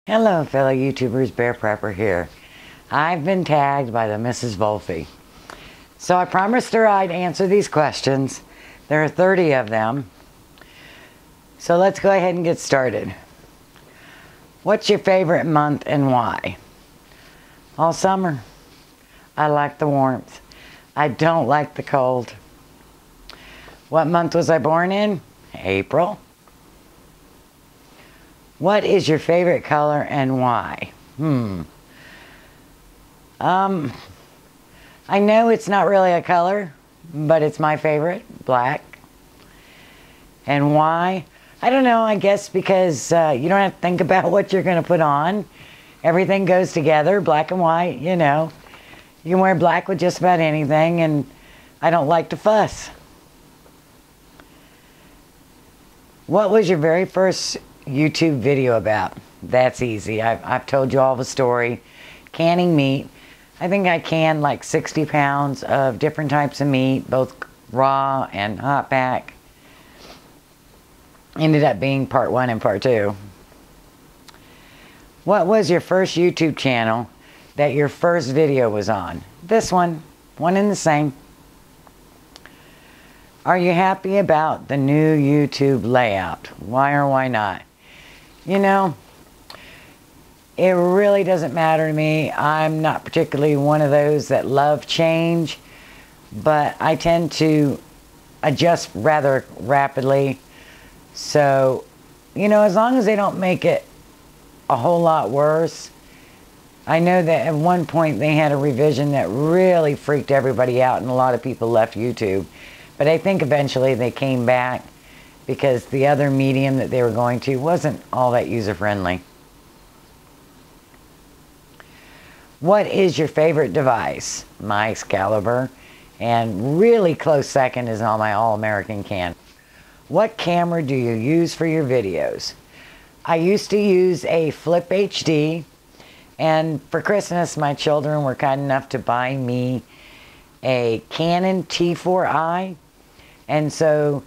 Hello fellow YouTubers, BexarPrepper here. I've been tagged by the TheMrsVolfie. So I promised her I'd answer these questions. There are 30 of them. So let's go ahead and get started. What's your favorite month and why? All summer. I like the warmth. I don't like the cold. What month was I born in? April. What is your favorite color and why? I know it's not really a color, but it's my favorite, black. And why? I don't know, I guess because you don't have to think about what you're going to put on. Everything goes together, black and white, you know. You can wear black with just about anything, and I don't like to fuss. What was your very first YouTube video about? That's easy. I've told you all the story. Canning meat. I think I canned like 60 pounds of different types of meat, both raw and hot pack. Ended up being part 1 and part 2. What was your first YouTube channel that your first video was on? This one and the same. Are you happy about the new YouTube layout? Why or why not? You know, it really doesn't matter to me. I'm not particularly one of those that love change, but I tend to adjust rather rapidly. So, you know, as long as they don't make it a whole lot worse. I know that at one point they had a revision that really freaked everybody out and a lot of people left YouTube. But I think eventually they came back because the other medium that they were going to wasn't all that user-friendly. What is your favorite device? My Excalibur. And really close second is on my All-American Canon. What camera do you use for your videos? I used to use a Flip HD. And for Christmas, my children were kind enough to buy me a Canon T4i. And so,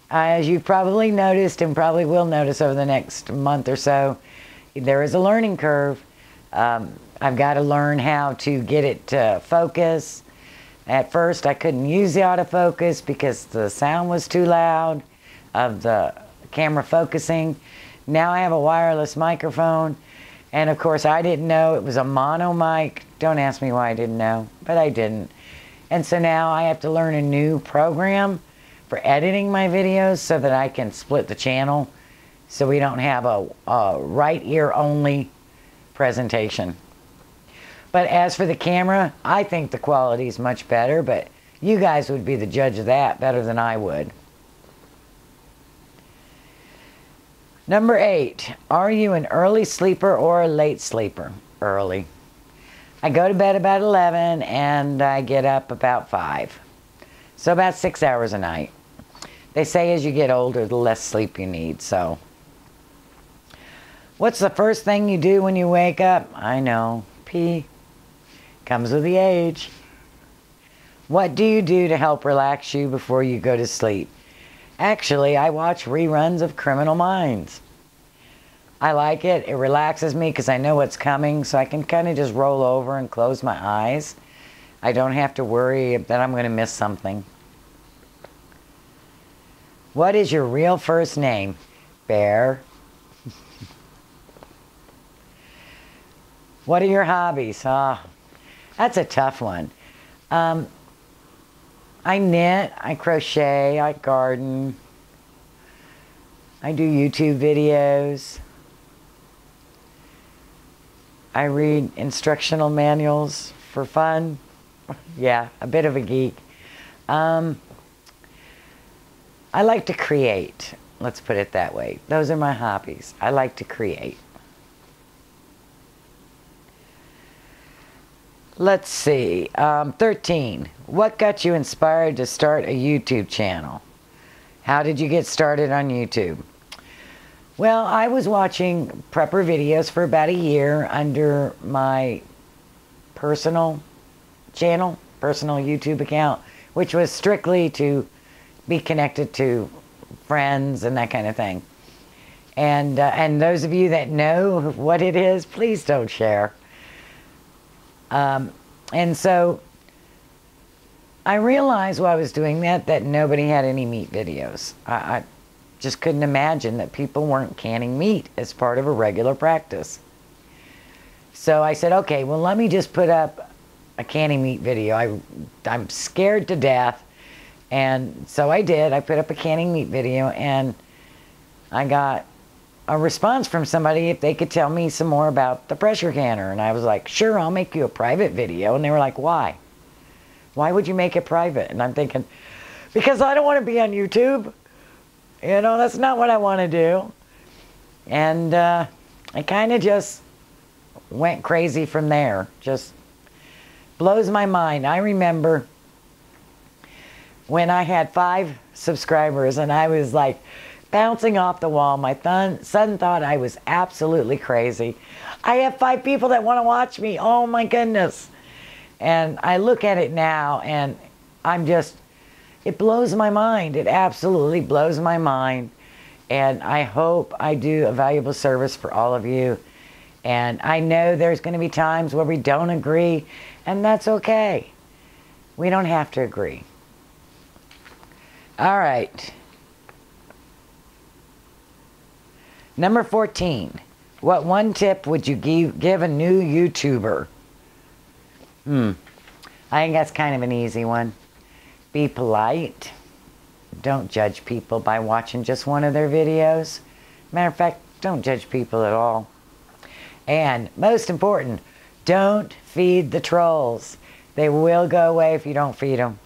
as you've probably noticed and probably will notice over the next month or so, there is a learning curve. I've got to learn how to get it to focus. At first, I couldn't use the autofocus because the sound was too loud of the camera focusing. Now I have a wireless microphone. And of course, I didn't know it was a mono mic. Don't ask me why I didn't know, but I didn't. And so now I have to learn a new program for editing my videos so that I can split the channel so we don't have a right ear only presentation. But as for the camera, I think the quality is much better, but you guys would be the judge of that better than I would. Number 8, are you an early sleeper or a late sleeper? Early. I go to bed about 11 and I get up about 5. So about 6 hours a night. They say as you get older, the less sleep you need, so. What's the first thing you do when you wake up? I know, pee. Comes with the age. What do you do to help relax you before you go to sleep? Actually, I watch reruns of Criminal Minds. I like it. It relaxes me because I know what's coming, so I can kind of just roll over and close my eyes. I don't have to worry that I'm going to miss something. What is your real first name? Bear. What are your hobbies? That's a tough one. I knit, I crochet, I garden, I do YouTube videos, I read instructional manuals for fun. Yeah, a bit of a geek. I like to create, let's put it that way. Those are my hobbies. I like to create. Let's see, 13. What got you inspired to start a YouTube channel? How did you get started on YouTube? Well, I was watching prepper videos for about a year under my personal channel, personal YouTube account, which was strictly to be connected to friends and that kind of thing. And those of you that know what it is, please don't share. And so I realized while I was doing that nobody had any meat videos. I just couldn't imagine that people weren't canning meat as part of a regular practice. So I said, okay, well, let me just put up a canning meat video. I'm scared to death. And so I did. I put up a canning meat video, and I got a response from somebody if they could tell me some more about the pressure canner. And I was like, sure, I'll make you a private video. And they were like, why? Why would you make it private? And I'm thinking, because I don't want to be on YouTube. You know, that's not what I want to do. And I kind of just went crazy from there. Just blows my mind. I remember when I had 5 subscribers and I was like bouncing off the wall. My son thought I was absolutely crazy. I have 5 people that want to watch me. Oh my goodness. And I look at it now and it blows my mind. It absolutely blows my mind. And I hope I do a valuable service for all of you. And I know there's going to be times where we don't agree, and that's okay. We don't have to agree. All right. Number 14. What one tip would you give a new YouTuber? I think that's kind of an easy one. Be polite. Don't judge people by watching just one of their videos. Matter of fact, don't judge people at all. And most important, don't feed the trolls. They will go away if you don't feed them.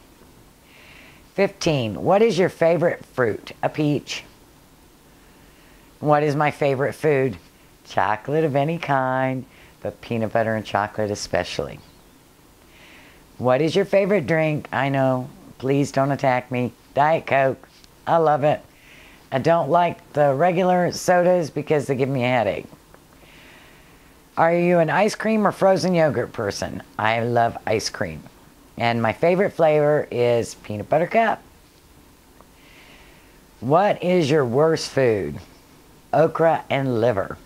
15. What is your favorite fruit? A peach. What is my favorite food? Chocolate of any kind, but peanut butter and chocolate especially. What is your favorite drink? I know, please don't attack me. Diet Coke. I love it. I don't like the regular sodas because they give me a headache. Are you an ice cream or frozen yogurt person? I love ice cream. And my favorite flavor is peanut butter cup. What is your worst food? Okra and liver.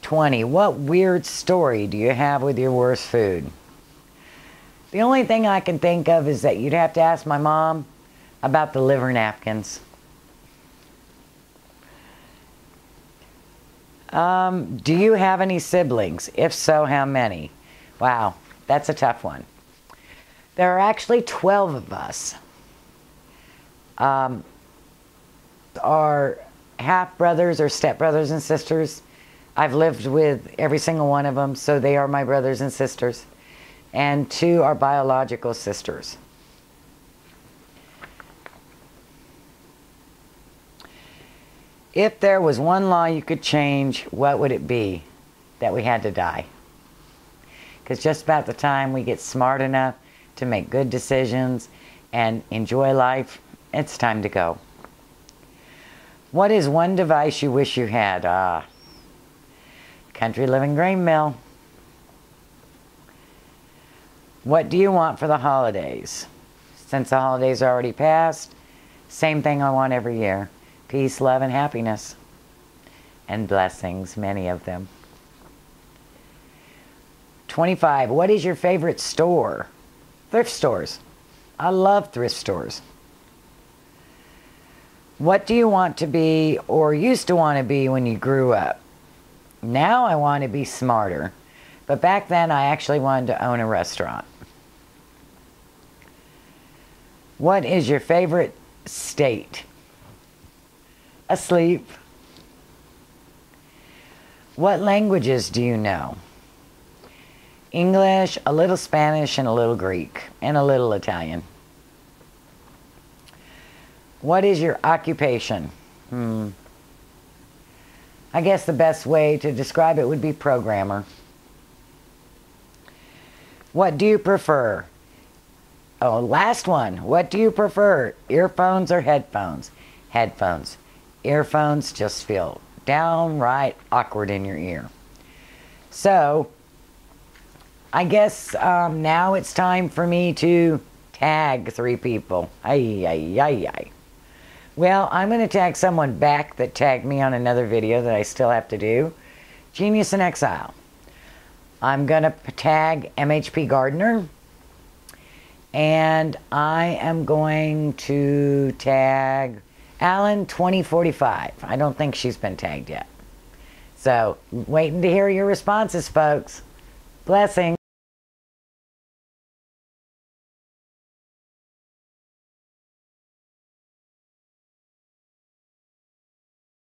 20. What weird story do you have with your worst food? The only thing I can think of is that you'd have to ask my mom about the liver napkins. Do you have any siblings? If so, how many? Wow, that's a tough one. There are actually 12 of us. Our half-brothers or step-brothers and sisters, I've lived with every single one of them, so they are my brothers and sisters. And 2 are biological sisters. If there was one law you could change, what would it be? That we had to die. Because just about the time we get smart enough to make good decisions and enjoy life, it's time to go. What is one device you wish you had? Country living grain mill. What do you want for the holidays? Since the holidays are already passed, same thing I want every year. Peace, love, and happiness. And blessings, many of them. 25. What is your favorite store? Thrift stores. I love thrift stores. What do you want to be or used to want to be when you grew up? Now I want to be smarter. But back then I actually wanted to own a restaurant. What is your favorite state? Asleep. What languages do you know? English, a little Spanish, and a little Greek, and a little Italian. What is your occupation? I guess the best way to describe it would be programmer. What do you prefer? Oh, last one. What do you prefer? Earphones or headphones? Headphones. Earphones just feel downright awkward in your ear. So, I guess now it's time for me to tag 3 people. Well, I'm going to tag someone back that tagged me on another video that I still have to do. Genius in Exile. I'm going to tag MHP Gardener. And I am going to tag Alan 2045. I don't think she's been tagged yet. So, waiting to hear your responses, folks. Blessings.